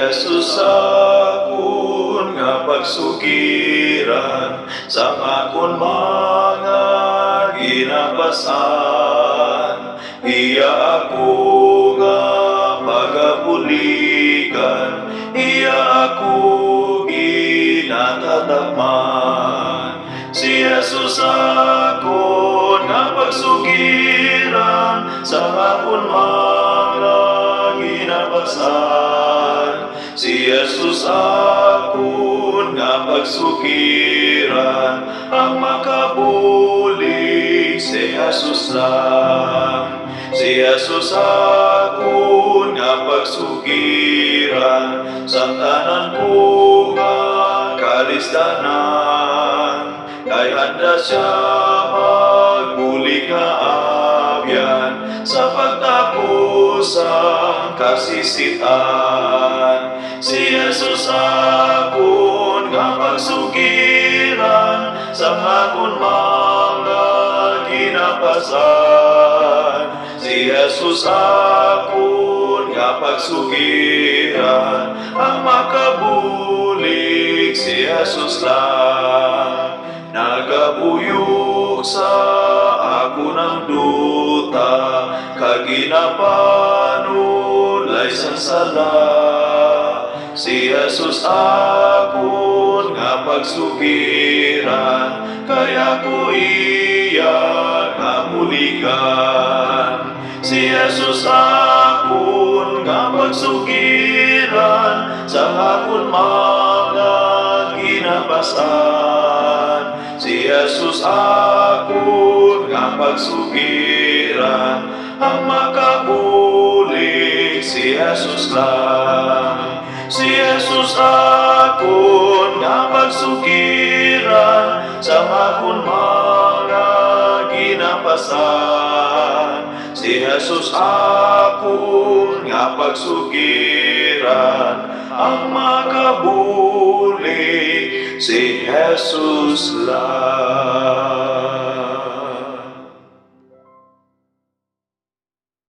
Jesus akon nga pagsugiran sa akon mga ginapasan. Iya ako nga pagabulikan, iya ako ginatatakman. Si Jesus akon nga pagsugiran sa akon mga ginapasan. Si Jesus akon nga pagsugiran, ang makabulig si Jesus lang. Si Jesus akon nga pagsugiran sa tanan ko nga kalisdanan. Kay handa siya magbulig nga abyan sa pagtapos ang kasisitan. Si Jesus akon nga pagsugiran sa akon mga ginapasan. Si Jesus akon nga pagsugiran, ang makabulig si Jesus lang. Nagabuyok sa ako ng duta, kaginapanulay sa sala. Si Jesus akon nga pagsugiran, kaya ko iya nga muligan. Si Jesus akon nga pagsugiran sa akon mga ginapasan. Si Jesus akon nga pagsugiran, ang makabulig si Jesus lang. Si Jesus akon nga pagsugiran sa akon mga ginapasan. Si Jesus akon nga pagsugiran, ang makabulig si Jesus lang.